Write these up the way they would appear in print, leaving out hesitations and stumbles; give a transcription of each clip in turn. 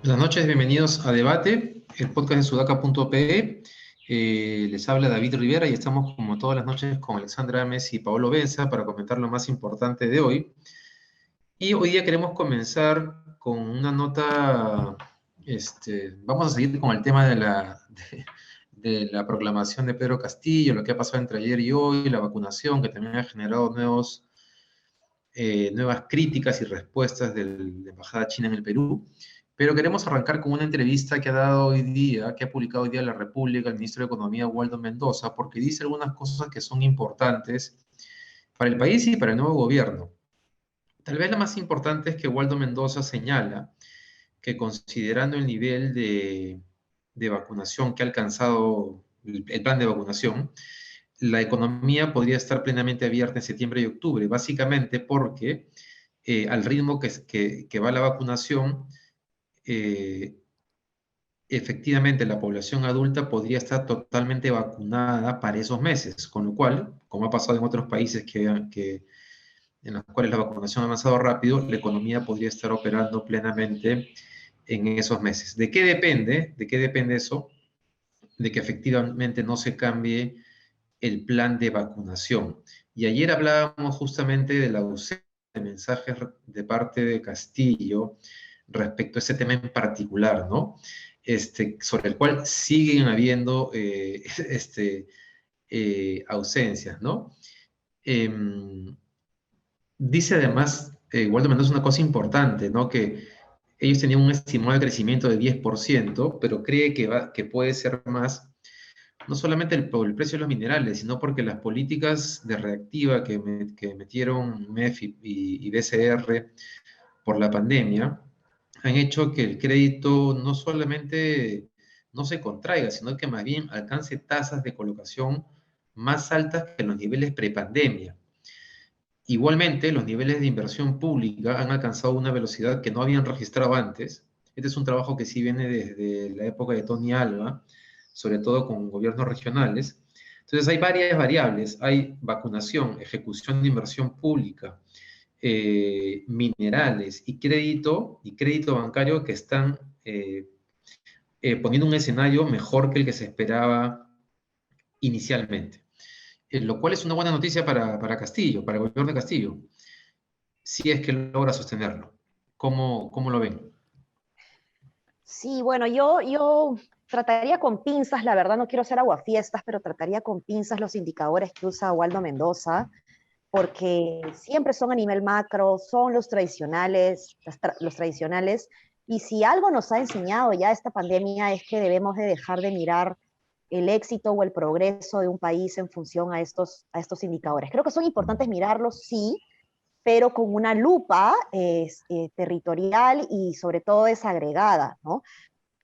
Buenas noches, bienvenidos a Debate, el podcast de sudaca.pe. Les habla David Rivera y estamos como todas las noches con Alexandra Ames y Paolo Benza para comentar lo más importante de hoy. Y hoy día queremos comenzar con una nota, vamos a seguir con el tema de la proclamación de Pedro Castillo, lo que ha pasado entre ayer y hoy, la vacunación que también ha generado nuevas críticas y respuestas de la Embajada China en el Perú. Pero queremos arrancar con una entrevista que ha dado hoy día, que ha publicado hoy día La República, el ministro de Economía, Waldo Mendoza, porque dice algunas cosas que son importantes para el país y para el nuevo gobierno. Tal vez la más importante es que Waldo Mendoza señala que considerando el nivel de vacunación que ha alcanzado el plan de vacunación, la economía podría estar plenamente abierta en septiembre y octubre, básicamente porque al ritmo que va la vacunación, eh, efectivamente la población adulta podría estar totalmente vacunada para esos meses, con lo cual, como ha pasado en otros países en los cuales la vacunación ha avanzado rápido, la economía podría estar operando plenamente en esos meses. ¿De qué depende? ¿De qué depende eso? De que efectivamente no se cambie el plan de vacunación. Y ayer hablábamos justamente de la ausencia de mensajes de parte de Castillo respecto a ese tema en particular, ¿no? Sobre el cual siguen habiendo ausencias, ¿no? Dice además, Waldo Mendoza, una cosa importante, ¿no? Que ellos tenían un estimado de crecimiento de 10%, pero cree que puede ser más, no solamente por el precio de los minerales, sino porque las políticas de reactiva que metieron MEF y BCR por la pandemia han hecho que el crédito no solamente no se contraiga, sino que más bien alcance tasas de colocación más altas que los niveles prepandemia. Igualmente, los niveles de inversión pública han alcanzado una velocidad que no habían registrado antes. Este es un trabajo que sí viene desde la época de Tony Alva, sobre todo con gobiernos regionales. Entonces, hay varias variables. Hay vacunación, ejecución de inversión pública, minerales y crédito bancario que están poniendo un escenario mejor que el que se esperaba inicialmente. Lo cual es una buena noticia para Castillo, para el gobierno de Castillo, si es que logra sostenerlo. ¿Cómo lo ven? Sí, bueno, yo trataría con pinzas, la verdad no quiero ser aguafiestas, pero trataría con pinzas los indicadores que usa Waldo Mendoza, porque siempre son a nivel macro, son los tradicionales, los tradicionales, y si algo nos ha enseñado ya esta pandemia es que debemos de dejar de mirar el éxito o el progreso de un país en función a estos indicadores. Creo que son importantes mirarlos, sí, pero con una lupa territorial y sobre todo desagregada, ¿no?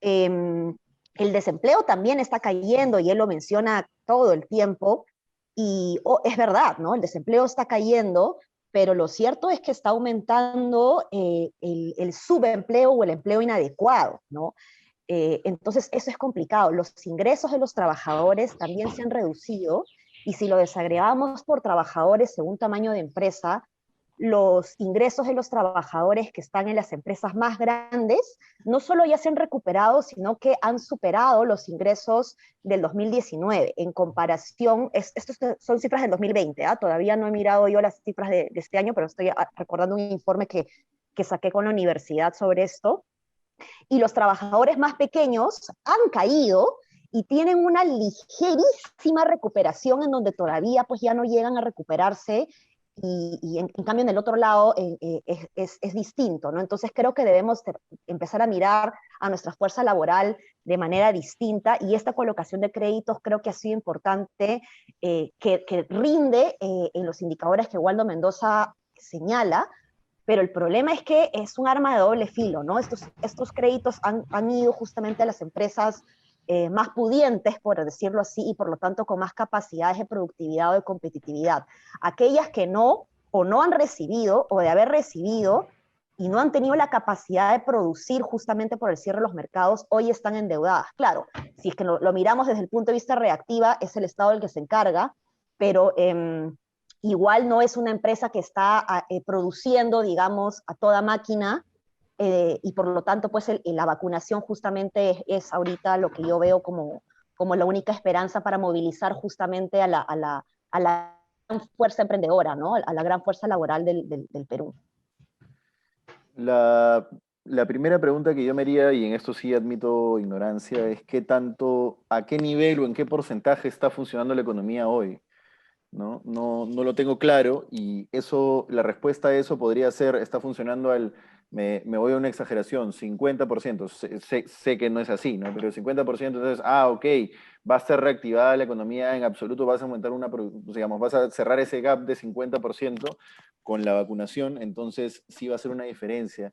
El desempleo también está cayendo y él lo menciona todo el tiempo y es verdad, ¿no? El desempleo está cayendo, pero lo cierto es que está aumentando el subempleo o el empleo inadecuado, ¿no? Entonces, eso es complicado. Los ingresos de los trabajadores también se han reducido y si lo desagregamos por trabajadores según tamaño de empresa, los ingresos de los trabajadores que están en las empresas más grandes no solo ya se han recuperado, sino que han superado los ingresos del 2019 en comparación, estos son cifras del 2020, ¿eh? Todavía no he mirado yo las cifras de este año, pero estoy recordando un informe que saqué con la universidad sobre esto, y los trabajadores más pequeños han caído y tienen una ligerísima recuperación en donde todavía pues ya no llegan a recuperarse y en cambio en el otro lado es distinto, ¿no? Entonces creo que debemos empezar a mirar a nuestra fuerza laboral de manera distinta y esta colocación de créditos creo que ha sido importante, que rinde en los indicadores que Waldo Mendoza señala, pero el problema es que es un arma de doble filo, ¿no? Estos créditos han ido justamente a las empresas más pudientes, por decirlo así, y por lo tanto con más capacidades de productividad o de competitividad. Aquellas que no, o no han recibido, o de haber recibido, y no han tenido la capacidad de producir justamente por el cierre de los mercados, hoy están endeudadas. Claro, si es que lo miramos desde el punto de vista reactiva, es el Estado el que se encarga, pero igual no es una empresa que está produciendo, digamos, a toda máquina, y por lo tanto, pues la vacunación justamente es ahorita lo que yo veo como la única esperanza para movilizar justamente a la gran fuerza emprendedora, ¿no? A la gran fuerza laboral del Perú. La primera pregunta que yo me haría, y en esto sí admito ignorancia, es a qué nivel o en qué porcentaje está funcionando la economía hoy, ¿no? No lo tengo claro, y eso, la respuesta a eso podría ser, está funcionando me voy a una exageración, 50%. Sé que no es así, ¿no? Pero el 50%, entonces, ok, va a estar reactivada la economía en absoluto, vas a aumentar digamos, vas a cerrar ese gap de 50% con la vacunación, entonces sí va a ser una diferencia.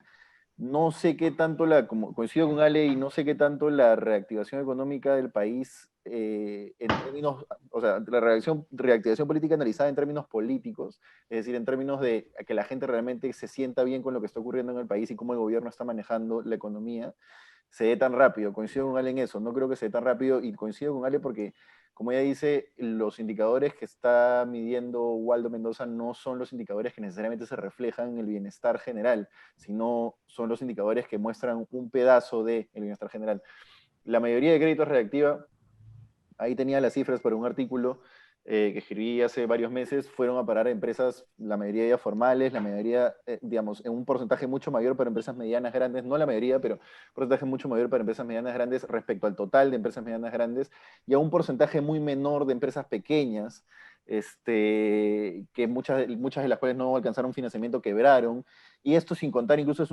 No sé qué tanto como coincido con Ale, y no sé qué tanto la reactivación económica del país, en términos, o sea, la reactivación política analizada en términos políticos, es decir, en términos de que la gente realmente se sienta bien con lo que está ocurriendo en el país y cómo el gobierno está manejando la economía, se dé tan rápido. Coincido con Ale en eso, no creo que se dé tan rápido, y coincido con Ale porque, como ella dice, los indicadores que está midiendo Waldo Mendoza no son los indicadores que necesariamente se reflejan en el bienestar general, sino son los indicadores que muestran un pedazo del bienestar general. La mayoría de créditos reactiva, ahí tenía las cifras para un artículo que escribí hace varios meses, fueron a parar a empresas, la mayoría de ellas formales, la mayoría, digamos, en un porcentaje mucho mayor para empresas medianas grandes, no la mayoría, pero un porcentaje mucho mayor para empresas medianas grandes respecto al total de empresas medianas grandes, y a un porcentaje muy menor de empresas pequeñas, que muchas de las cuales no alcanzaron financiamiento quebraron, y esto sin contar incluso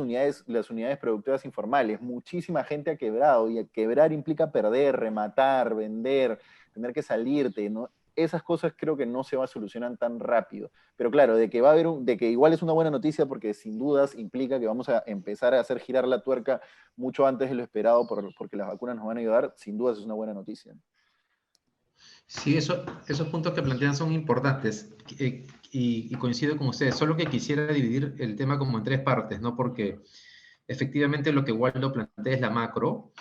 las unidades productivas informales. Muchísima gente ha quebrado, y quebrar implica perder, rematar, vender, tener que salirte, ¿no? Esas cosas creo que no se solucionan tan rápido. Pero claro, de que igual es una buena noticia, porque sin dudas implica que vamos a empezar a hacer girar la tuerca mucho antes de lo esperado, porque las vacunas nos van a ayudar, sin dudas es una buena noticia. Sí, esos puntos que plantean son importantes, y coincido con ustedes, solo que quisiera dividir el tema como en tres partes, ¿no? Porque efectivamente lo que Waldo plantea es la macro,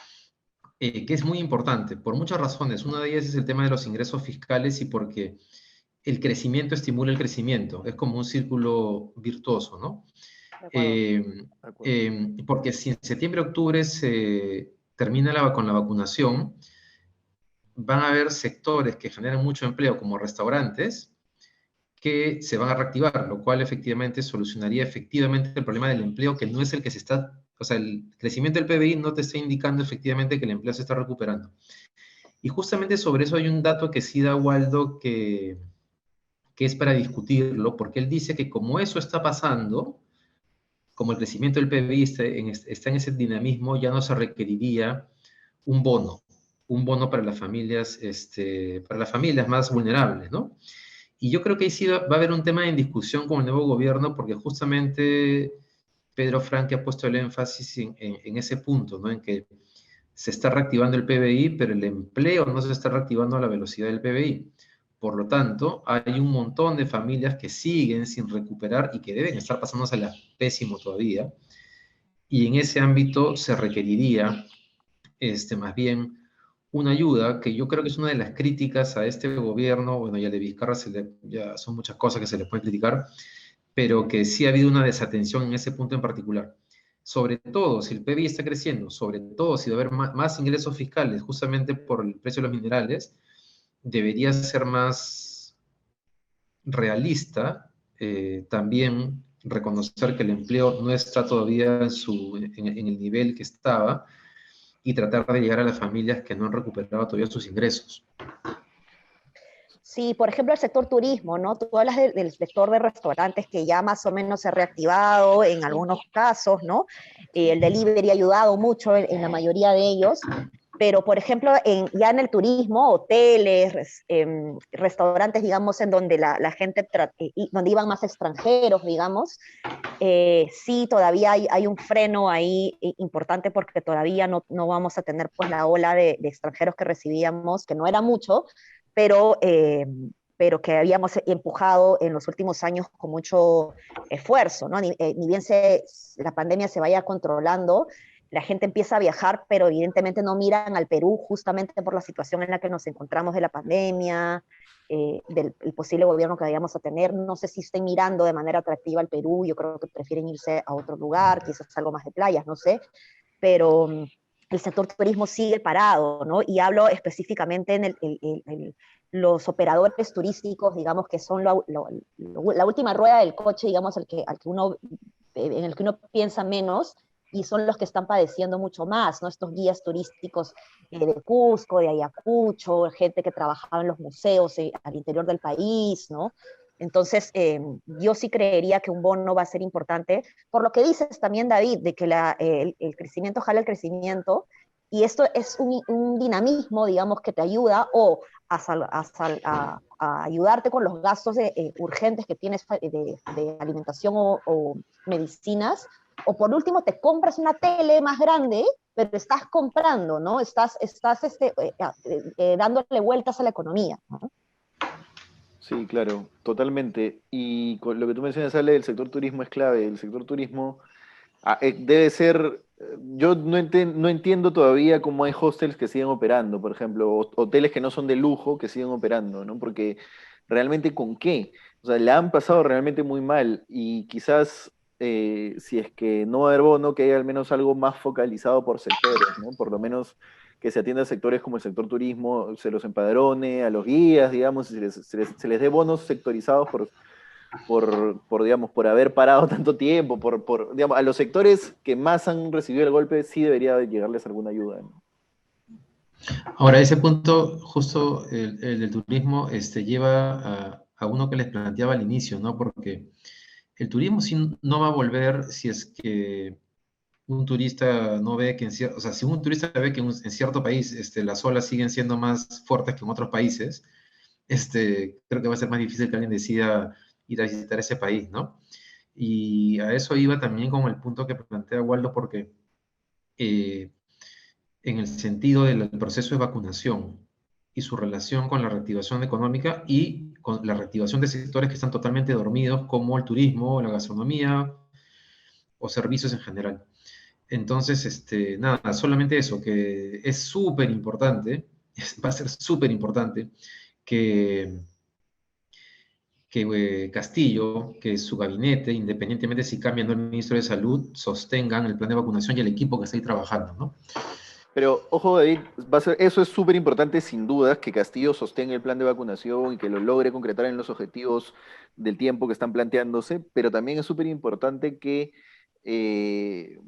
que es muy importante por muchas razones. Una de ellas es el tema de los ingresos fiscales, y porque el crecimiento estimula el crecimiento, es como un círculo virtuoso, ¿no? De acuerdo. Porque si en septiembre-octubre se termina con la vacunación, van a haber sectores que generan mucho empleo, como restaurantes, que se van a reactivar, lo cual efectivamente solucionaría efectivamente el problema del empleo, que no es el que se está, o sea, el crecimiento del PBI no te está indicando efectivamente que el empleo se está recuperando. Y justamente sobre eso hay un dato que sí da Waldo, que es para discutirlo, porque él dice que como eso está pasando, como el crecimiento del PBI está en ese dinamismo, ya no se requeriría un bono, un bono para las familias más vulnerables, ¿no? Y yo creo que ahí sí va a haber un tema en discusión con el nuevo gobierno, porque justamente Pedro Franque ha puesto el énfasis en ese punto, ¿no? En que se está reactivando el PBI, pero el empleo no se está reactivando a la velocidad del PBI. Por lo tanto, hay un montón de familias que siguen sin recuperar y que deben estar pasándosela pésimo todavía. Y en ese ámbito se requeriría, más bien, una ayuda, que yo creo que es una de las críticas a este gobierno. Bueno, ya de Vizcarra ya son muchas cosas que se le pueden criticar, pero que sí ha habido una desatención en ese punto en particular. Sobre todo si el PIB está creciendo, sobre todo si va a haber más ingresos fiscales justamente por el precio de los minerales, debería ser más realista, también reconocer que el empleo no está todavía en el nivel que estaba, y tratar de llegar a las familias que no han recuperado todavía sus ingresos. Sí, por ejemplo, el sector turismo, ¿no? Tú hablas del sector de restaurantes, que ya más o menos se ha reactivado en algunos casos, ¿no? El delivery ha ayudado mucho en la mayoría de ellos, pero por ejemplo, ya en el turismo, hoteles, restaurantes, digamos, en donde la gente, donde iban más extranjeros, digamos, sí, todavía hay un freno ahí importante, porque todavía no vamos a tener pues la ola de extranjeros que recibíamos, que no era mucho, pero pero que habíamos empujado en los últimos años con mucho esfuerzo, ¿no? Ni bien la pandemia se vaya controlando, la gente empieza a viajar, pero evidentemente no miran al Perú justamente por la situación en la que nos encontramos de la pandemia, del el posible gobierno que vayamos a tener. No sé si estén mirando de manera atractiva al Perú, yo creo que prefieren irse a otro lugar, quizás algo más de playas, no sé, pero el sector turismo sigue parado, ¿no? Y hablo específicamente en los operadores turísticos, digamos, que son la última rueda del coche, digamos, en el que uno piensa menos, y son los que están padeciendo mucho más, ¿no? Estos guías turísticos de Cusco, de Ayacucho, gente que trabajaba en los museos al interior del país, ¿no? Entonces, yo sí creería que un bono va a ser importante, por lo que dices también, David, de que el crecimiento jala el crecimiento, y esto es un dinamismo, digamos, que te ayuda o a ayudarte con los gastos urgentes que tienes de alimentación o medicinas, o por último te compras una tele más grande, pero estás comprando, ¿no? Estás dándole vueltas a la economía, ¿no? Sí, claro, totalmente. Y con lo que tú mencionas, Ale, el sector turismo es clave. El sector turismo debe ser, yo no entiendo todavía cómo hay hostels que siguen operando, por ejemplo, hoteles que no son de lujo que siguen operando, ¿no? Porque realmente ¿con qué? O sea, la han pasado realmente muy mal y quizás si es que no va a haber bono, que haya al menos algo más focalizado por sectores, ¿no? Por lo menos que se atienda a sectores como el sector turismo, se los empadrone a los guías, digamos, y se les dé bonos sectorizados digamos, por haber parado tanto tiempo, digamos, a los sectores que más han recibido el golpe sí debería llegarles alguna ayuda, ¿no? Ahora, ese punto, justo el del turismo, lleva a uno que les planteaba al inicio, ¿no? Porque el turismo sí no va a volver si es que un turista no ve que o sea, si un turista ve que en cierto país las olas siguen siendo más fuertes que en otros países, creo que va a ser más difícil que alguien decida ir a visitar ese país, ¿no? Y a eso iba también con el punto que plantea Waldo, porque eh, en el sentido del proceso de vacunación y su relación con la reactivación económica y con la reactivación de sectores que están totalmente dormidos, como el turismo, la gastronomía o servicios en general. Entonces, nada, solamente eso, que es súper importante, va a ser súper importante que, Castillo, que su gabinete, independientemente si cambian o no el ministro de Salud, sostengan el plan de vacunación y el equipo que está ahí trabajando, ¿no? Pero, ojo, David, eso es súper importante sin dudas, que Castillo sostenga el plan de vacunación y que lo logre concretar en los objetivos del tiempo que están planteándose, pero también es súper importante que, eh,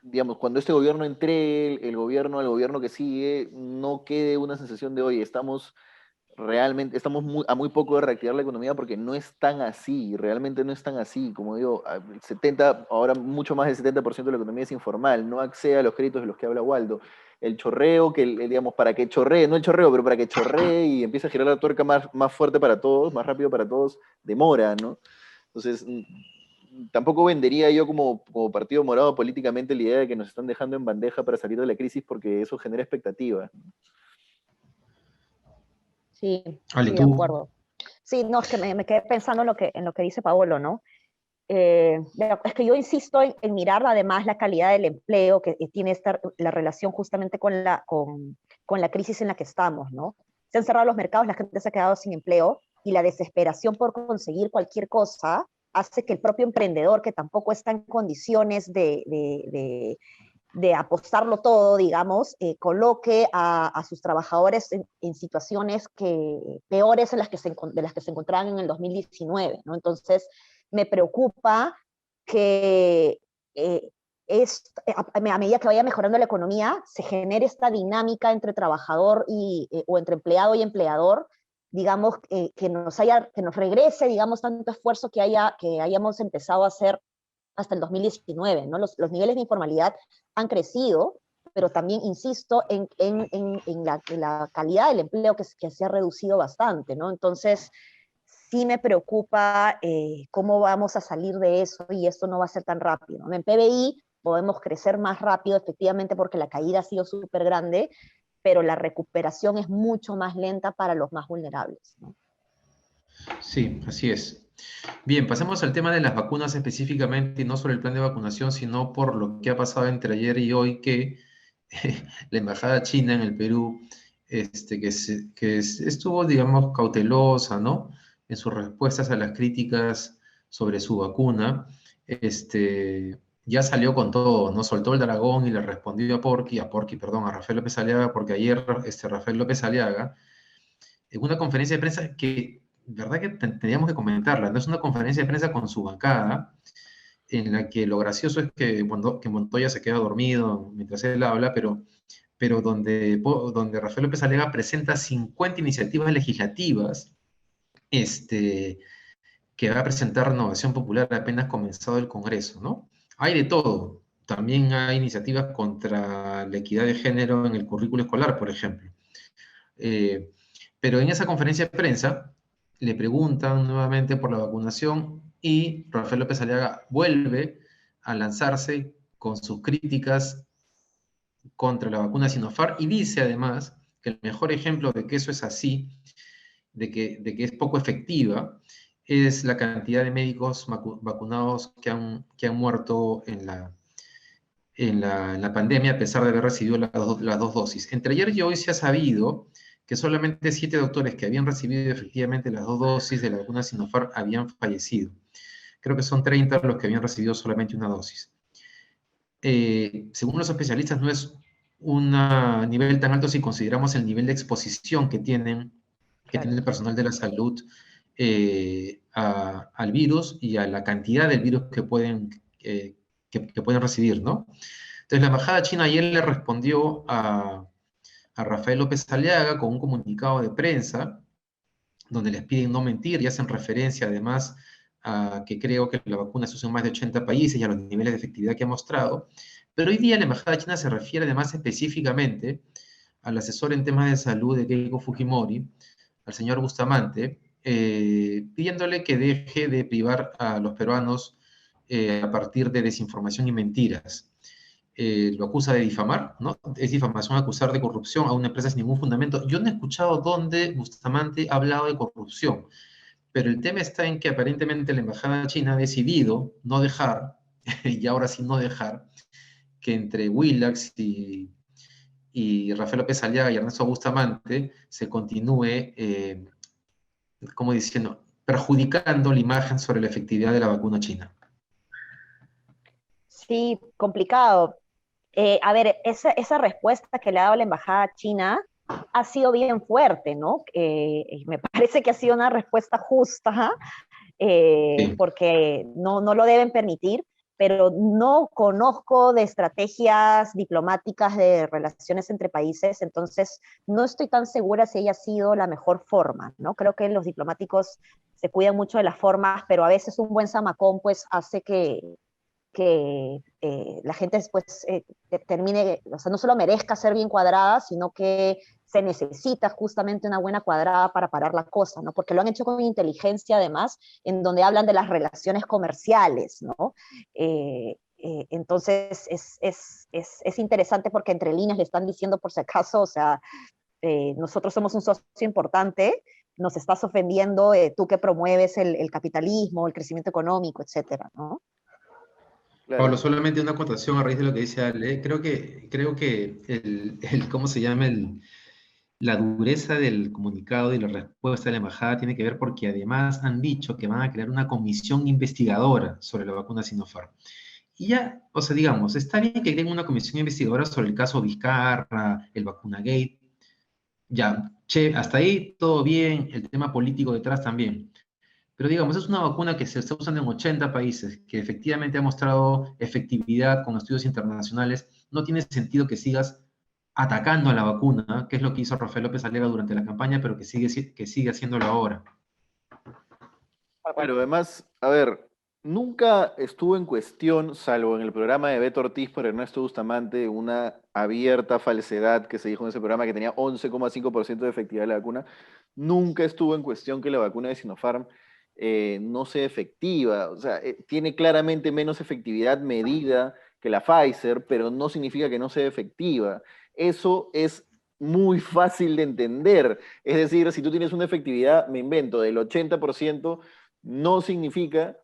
digamos, cuando este gobierno entregue el gobierno al gobierno que sigue, no quede una sensación de, oye, estamos a muy poco de reactivar la economía porque no es tan así, realmente no es tan así. Como digo, ahora mucho más del 70% de la economía es informal, no accede a los créditos de los que habla Waldo. El chorreo, digamos, para que chorree, no el chorreo, pero para que chorree y empiece a girar la tuerca más fuerte para todos, más rápido para todos, demora, ¿no? Entonces, tampoco vendería yo como Partido Morado políticamente la idea de que nos están dejando en bandeja para salir de la crisis porque eso genera expectativas. Sí, Ale, sí, de tú. acuerdo. Sí, no, es que me quedé pensando en lo que dice Paolo, ¿no? Es que yo insisto en mirar además la calidad del empleo que tiene la relación justamente con la crisis en la que estamos, ¿no? Se han cerrado los mercados, la gente se ha quedado sin empleo y la desesperación por conseguir cualquier cosa hace que el propio emprendedor, que tampoco está en condiciones de apostarlo todo, digamos, coloque a sus trabajadores en situaciones peores de las que se encontraban en el 2019, ¿no? Entonces, me preocupa que a medida que vaya mejorando la economía, se genere esta dinámica entre trabajador o entre empleado y empleador, digamos, que nos regrese, digamos, tanto esfuerzo que hayamos empezado a hacer hasta el 2019, ¿no? Los niveles de informalidad han crecido, pero también insisto en la calidad del empleo que se ha reducido bastante, ¿no? Entonces, sí me preocupa cómo vamos a salir de eso y esto no va a ser tan rápido, ¿no? En PBI podemos crecer más rápido, efectivamente, porque la caída ha sido súper grande, pero la recuperación es mucho más lenta para los más vulnerables, ¿no? Sí, así es. Bien, pasemos al tema de las vacunas específicamente, y no sobre el plan de vacunación, sino por lo que ha pasado entre ayer y hoy, que la embajada china en el Perú, estuvo, digamos, cautelosa, ¿no? En sus respuestas a las críticas sobre su vacuna, ya salió con todo, ¿no? Soltó el dragón y le respondió perdón, a Rafael López Aliaga, porque ayer, Rafael López Aliaga, en una conferencia de prensa que, verdad que teníamos que comentarla, no es una conferencia de prensa con su bancada, en la que lo gracioso es que Montoya se queda dormido mientras él habla, pero donde Rafael López Alega presenta 50 iniciativas legislativas, que va a presentar Renovación Popular apenas comenzado el Congreso, ¿no? Hay de todo. También hay iniciativas contra la equidad de género en el currículo escolar, por ejemplo. Eh, pero en esa conferencia de prensa le preguntan nuevamente por la vacunación y Rafael López Aliaga vuelve a lanzarse con sus críticas contra la vacuna Sinopharm y dice además que el mejor ejemplo de que eso es así, de que es poco efectiva, es la cantidad de médicos vacunados que han muerto en la pandemia a pesar de haber recibido las dos dosis. Entre ayer y hoy se ha sabido que solamente 7 doctores que habían recibido efectivamente las dos dosis de la vacuna Sinopharm habían fallecido. Creo que son 30 los que habían recibido solamente una dosis. Según los especialistas, no es un nivel tan alto si consideramos el nivel de exposición que tiene Claro. el personal de la salud al virus y a la cantidad del virus que pueden recibir, ¿no? Entonces, la embajada china ayer le respondió a Rafael López Aliaga con un comunicado de prensa donde les piden no mentir y hacen referencia además a que creo que la vacuna se usa en más de 80 países y a los niveles de efectividad que ha mostrado. Pero hoy día la embajada china se refiere además específicamente al asesor en temas de salud de Keiko Fujimori, al señor Bustamante, pidiéndole que deje de privar a los peruanos a partir de desinformación y mentiras. Lo acusa de difamar, ¿no? Es difamación acusar de corrupción a una empresa sin ningún fundamento. Yo no he escuchado dónde Bustamante ha hablado de corrupción, pero el tema está en que aparentemente la embajada china ha decidido no dejar, y ahora sí no dejar, que entre Willax y Rafael López Aliaga y Ernesto Bustamante se continúe, como diciendo, perjudicando la imagen sobre la efectividad de la vacuna china. Sí, complicado. A ver, esa respuesta que le ha dado la embajada china ha sido bien fuerte, ¿no? Me parece que ha sido una respuesta justa, Sí. porque no lo deben permitir, pero no conozco de estrategias diplomáticas de relaciones entre países, entonces no estoy tan segura si haya sido la mejor forma, ¿no? Creo que los diplomáticos se cuidan mucho de las formas, pero a veces un buen zamacón pues hace que la gente después termine, o sea, no solo merezca ser bien cuadrada, sino que se necesita justamente una buena cuadrada para parar la cosa, ¿no? Porque lo han hecho con inteligencia además, en donde hablan de las relaciones comerciales, ¿no? Entonces es interesante porque entre líneas le están diciendo por si acaso, o sea, nosotros somos un socio importante, nos estás ofendiendo tú que promueves el capitalismo, el crecimiento económico, etcétera, ¿no? Pablo, Claro. solamente una acotación a raíz de lo que dice Ale. Creo que ¿cómo se llama? La dureza del comunicado y la respuesta de la embajada tiene que ver porque además han dicho que van a crear una comisión investigadora sobre la vacuna Sinopharm. Y ya, o sea, digamos, está bien que creen una comisión investigadora sobre el caso Vizcarra, el Vacunagate, ya, che, hasta ahí todo bien, el tema político detrás también. Pero digamos, es una vacuna que se está usando en 80 países, que efectivamente ha mostrado efectividad con estudios internacionales. No tiene sentido que sigas atacando a la vacuna, que es lo que hizo Rafael López Alega durante la campaña, pero que sigue haciéndolo ahora. Claro, además, a ver, nunca estuvo en cuestión, salvo en el programa de Beto Ortiz por Ernesto Bustamante, una abierta falsedad que se dijo en ese programa que tenía 11,5% de efectividad de la vacuna. Nunca estuvo en cuestión que la vacuna de Sinopharm no sea efectiva. O sea, tiene claramente menos efectividad medida que la Pfizer, pero no significa que no sea efectiva. Eso es muy fácil de entender. Es decir, si tú tienes una efectividad, me invento, del 80%, no significa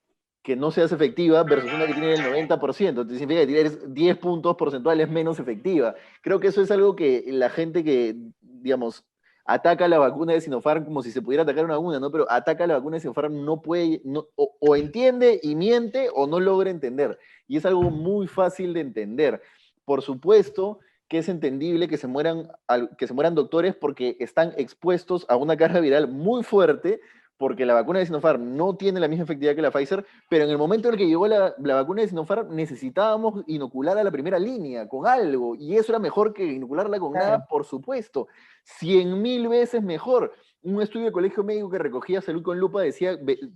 que no seas efectiva versus una que tiene el 90%. Entonces significa que tienes 10 puntos porcentuales menos efectiva. Creo que eso es algo que la gente que, digamos, ataca la vacuna de Sinopharm como si se pudiera atacar una, ¿no? Pero ataca la vacuna de Sinopharm no puede, no, o entiende y miente o no logra entender. Y es algo muy fácil de entender. Por supuesto que es entendible que se mueran doctores porque están expuestos a una carga viral muy fuerte, porque la vacuna de Sinopharm no tiene la misma efectividad que la Pfizer, pero en el momento en el que llegó la vacuna de Sinopharm necesitábamos inocular a la primera línea con algo, y eso era mejor que inocularla con nada, Claro. por supuesto, 100.000 veces mejor. Un estudio de colegio médico que recogía Salud con Lupa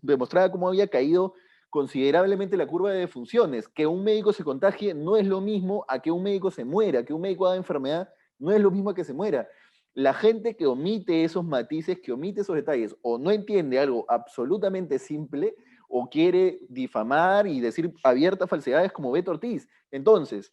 demostraba cómo había caído considerablemente la curva de defunciones. Que un médico se contagie no es lo mismo a que un médico se muera, que un médico haga enfermedad no es lo mismo a que se muera. La gente que omite esos matices, que omite esos detalles, o no entiende algo absolutamente simple, o quiere difamar y decir abiertas falsedades como Beto Ortiz. Entonces,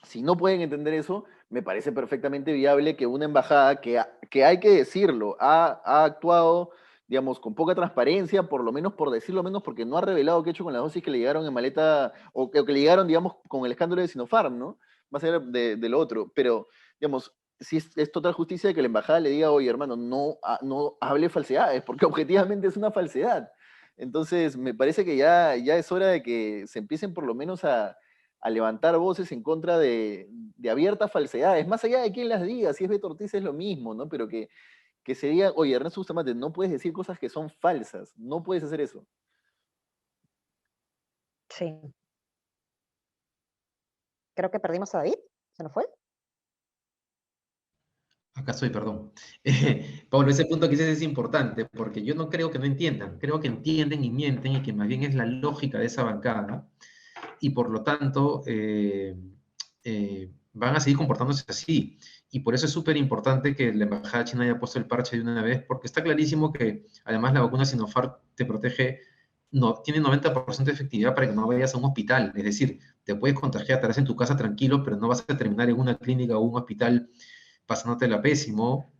si no pueden entender eso, me parece perfectamente viable que una embajada que hay que decirlo, ha actuado, digamos, con poca transparencia, por lo menos por decirlo menos, porque no ha revelado qué ha hecho con las dosis que le llegaron en maleta, o que le llegaron, digamos, con el escándalo de Sinopharm, ¿no? Más allá de lo otro. Pero, digamos, sí es total justicia que la embajada le diga, oye, hermano, no hable falsedades, porque objetivamente es una falsedad. Entonces, me parece que ya es hora de que se empiecen por lo menos a levantar voces en contra de abiertas falsedades, más allá de quién las diga, si es Beto Ortiz es lo mismo, ¿no? Pero que se diga, oye, Ernesto Bustamante, no puedes decir cosas que son falsas, no puedes hacer eso. Sí. Creo que perdimos a David. ¿Se nos fue? Acá estoy, perdón. Pablo, ese punto que dices es importante, porque yo no creo que no entiendan, creo que entienden y mienten y que más bien es la lógica de esa bancada y por lo tanto van a seguir comportándose así. Y por eso es súper importante que la Embajada China haya puesto el parche de una vez, porque está clarísimo que además la vacuna Sinopharm te protege, no, tiene 90% de efectividad para que no vayas a un hospital. Es decir, te puedes contagiar, estarás en tu casa tranquilo, pero no vas a terminar en una clínica o un hospital pasándotela pésimo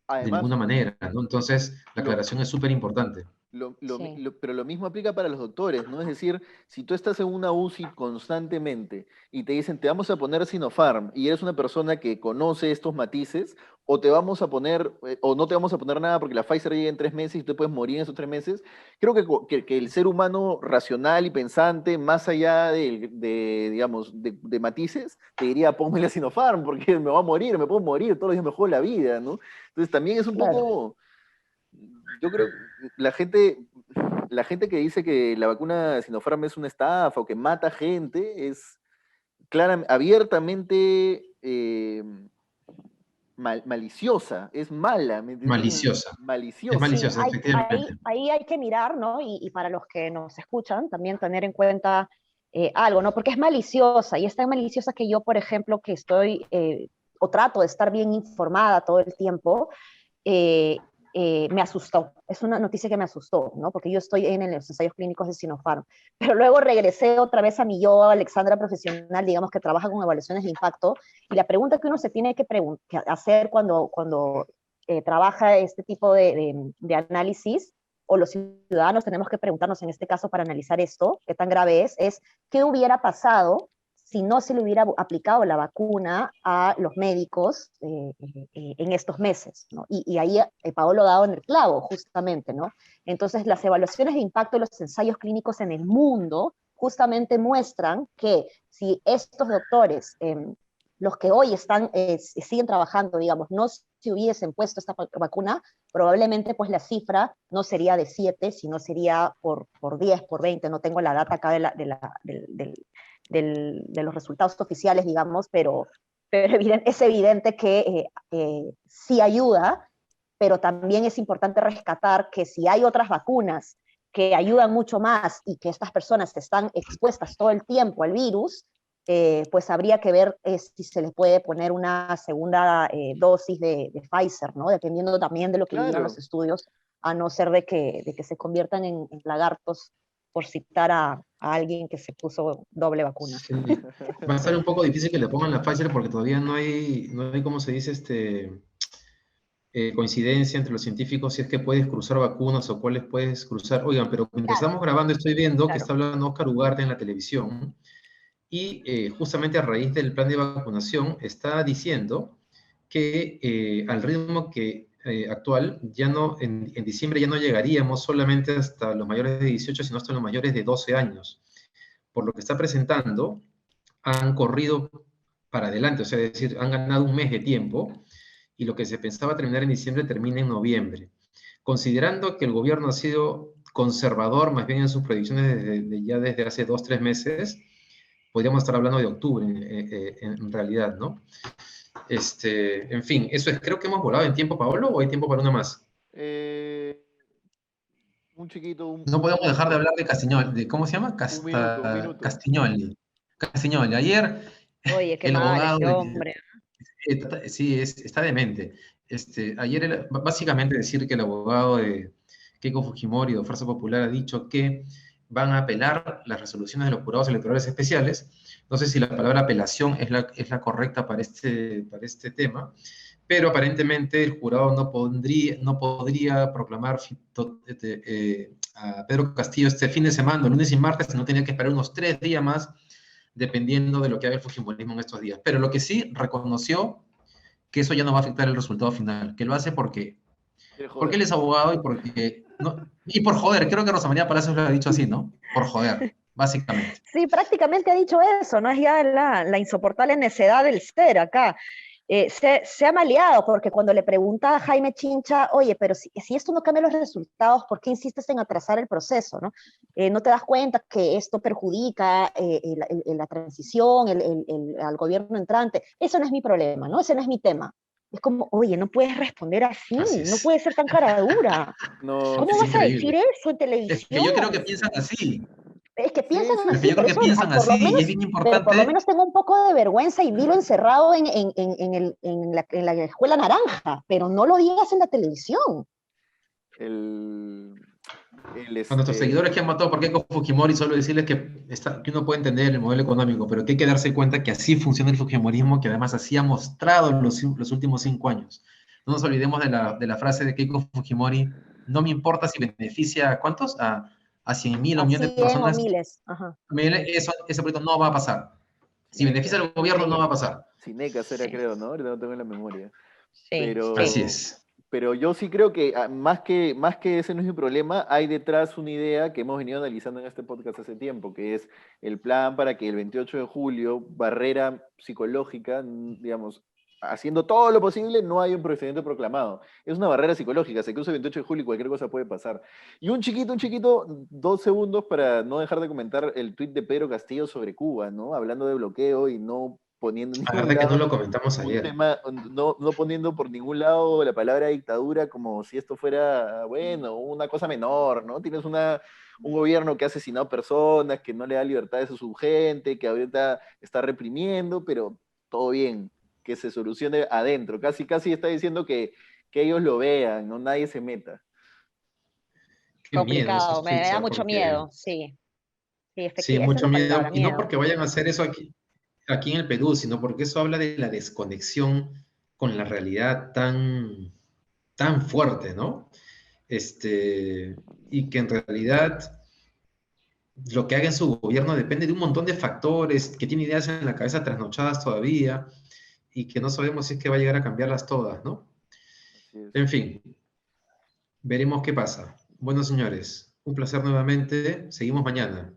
de Además, ninguna manera, ¿no? Entonces, la lo, aclaración es súper importante. Sí. pero lo mismo aplica para los doctores, ¿no? Es decir, si tú estás en una UCI constantemente y te dicen, te vamos a poner Sinopharm y eres una persona que conoce estos matices, o te vamos a poner, o no te vamos a poner nada porque la Pfizer llega en 3 meses y tú puedes morir en esos 3 meses, creo que el ser humano racional y pensante, más allá digamos, de matices, te diría, ponme la Sinopharm porque me voy a morir, me puedo morir, todos los días me juego la vida, ¿no? Entonces también es un Claro. poco, yo creo, la gente, la gente que dice que la vacuna Sinopharm es una estafa o que mata gente es abiertamente maliciosa, es mala, Maliciosa. Es maliciosa. Sí, maliciosa, efectivamente. ahí hay que mirar, ¿no? Y para los que nos escuchan, también tener en cuenta algo, ¿no? Porque es maliciosa y es tan maliciosa que yo, por ejemplo, que estoy o trato de estar bien informada todo el tiempo, eh, me asustó. Es una noticia que me asustó, ¿no? Porque yo estoy en los ensayos clínicos de Sinopharm. Pero luego regresé otra vez a mi yo, Alexandra profesional, digamos, que trabaja con evaluaciones de impacto. Y la pregunta que uno se tiene que hacer cuando trabaja este tipo de análisis, o los ciudadanos tenemos que preguntarnos en este caso para analizar esto, qué tan grave es qué hubiera pasado si no se le hubiera aplicado la vacuna a los médicos en estos meses, ¿no? Y ahí Paolo ha dado en el clavo, justamente, ¿no? Entonces, las evaluaciones de impacto de los ensayos clínicos en el mundo justamente muestran que si estos doctores, los que hoy están, siguen trabajando, digamos, no se hubiesen puesto esta vacuna, probablemente pues la cifra no sería de 7, sino sería por 10, por 20, no tengo la data acá de los resultados oficiales, digamos, pero es evidente que sí ayuda, pero también es importante rescatar que si hay otras vacunas que ayudan mucho más y que estas personas están expuestas todo el tiempo al virus, pues habría que ver si se les puede poner una segunda dosis de Pfizer, ¿no? Dependiendo también de lo que digan los Claro, estudios, a no ser de que se conviertan en lagartos por citar a alguien que se puso doble vacuna. Sí. Va a estar un poco difícil que le pongan la Pfizer porque todavía no hay ¿cómo se dice? Coincidencia entre los científicos si es que puedes cruzar vacunas o cuáles puedes cruzar. Oigan, pero mientras Claro, estamos grabando estoy viendo que claro. está hablando Oscar Ugarte en la televisión y justamente a raíz del plan de vacunación está diciendo que al ritmo actual, ya no, en diciembre ya no llegaríamos solamente hasta los mayores de 18, sino hasta los mayores de 12 años. Por lo que está presentando, han corrido para adelante, o sea, es decir, han ganado un mes de tiempo y lo que se pensaba terminar en diciembre termina en noviembre. Considerando que el gobierno ha sido conservador, más bien en sus predicciones ya desde hace 2, 3 meses, podríamos estar hablando de octubre en realidad, ¿no? En fin, eso es, creo que hemos volado en tiempo, Paolo, ¿o hay tiempo para una más? Un chiquito, No podemos dejar de hablar de Castiglione, de ¿cómo se llama? un minuto. Castiglione. Castiglione. Ayer, Oye, qué el mal abogado ese hombre. sí, está demente. Ayer, básicamente decir que el abogado de Keiko Fujimori de Fuerza Popular ha dicho que van a apelar las resoluciones de los jurados electorales especiales. No sé si la palabra apelación es la correcta para este tema, pero aparentemente el jurado no podría proclamar a Pedro Castillo este fin de semana, lunes y martes, sino tenía que esperar unos 3 días más dependiendo de lo que haga el fujimorismo en estos días. Pero lo que sí reconoció que eso ya no va a afectar el resultado final, que lo hace porque él es abogado y porque y por joder, creo que Rosa María Palacios lo ha dicho así, ¿no? Por joder, básicamente. Sí, prácticamente ha dicho eso, ¿no? Es ya la insoportable necedad del ser acá. Se ha maleado, porque cuando le pregunta a Jaime Chincha, oye, pero si esto no cambia los resultados, ¿por qué insistes en atrasar el proceso? ¿No? ¿No te das cuenta que esto perjudica la transición, al gobierno entrante? Eso no es mi problema, ¿no? Ese no es mi tema. Es como, oye, no puedes responder así, no puedes ser tan cara dura. No, ¿Cómo vas a decir eso en Es que televisión? yo creo que piensan así. Es que piensan Sí, sí. Es que así, yo creo pero que eso piensan por lo así y menos, es bien pero por lo importante. menos tengo un poco de vergüenza y vilo encerrado en la escuela naranja, pero no lo digas en la televisión. A nuestros seguidores que han matado por Keiko Fujimori, solo decirles que uno puede entender el modelo económico, pero que hay que darse cuenta que así funciona el Fujimorismo, que además así ha mostrado en los últimos 5 años. No nos olvidemos de la frase de Keiko Fujimori, no me importa si beneficia ¿a cuántos? A 100.000 o A un millón de 100 o personas. miles. Ajá. Ese proyecto no va a pasar. Si beneficia al gobierno, no va a pasar. Cinecas era, Sí, creo, ¿no? Ahorita no tengo en la memoria. sí, Así sí. es. Pero yo sí creo que más que ese no es mi problema, hay detrás una idea que hemos venido analizando en este podcast hace tiempo, que es el plan para que el 28 de julio, barrera psicológica, digamos, haciendo todo lo posible, no hay un presidente proclamado. Es una barrera psicológica, se cruza el 28 de julio y cualquier cosa puede pasar. Y un chiquito, 2 segundos para no dejar de comentar el tuit de Pedro Castillo sobre Cuba, ¿no? Hablando de bloqueo y no poniendo en La ningún verdad que no lado lo comentamos un ayer. tema, no poniendo por ningún lado la palabra dictadura como si esto fuera, bueno, una cosa menor, ¿no? Tienes un gobierno que ha asesinado personas, que no le da libertades a su gente, que ahorita está reprimiendo, pero todo bien, que se solucione adentro. Casi está diciendo que ellos lo vean, no nadie se meta. Qué miedo Complicado, esos me tweets, da ¿ah? mucho Porque miedo, sí. Sí, sí, efectivamente, esa es mucho la miedo. palabra, Y no miedo. porque vayan a hacer eso aquí en el Perú, sino porque eso habla de la desconexión con la realidad tan fuerte, ¿no? Y que en realidad lo que haga en su gobierno depende de un montón de factores, que tiene ideas en la cabeza trasnochadas todavía y que no sabemos si es que va a llegar a cambiarlas todas, ¿no? Así es. En fin, veremos qué pasa. Bueno, señores, un placer nuevamente. Seguimos mañana.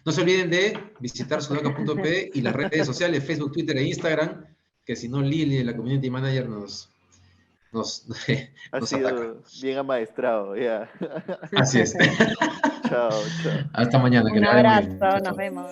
No se olviden de visitar sudaca.p y las redes sociales, Facebook, Twitter e Instagram, que si no, Lili, la Community Manager, nos, Ha nos ataca. sido bien amaestrado, ya. Así es. Chao, chao. Hasta mañana, que Un le vaya muy abrazo, bien. Chao, nos chao. vemos.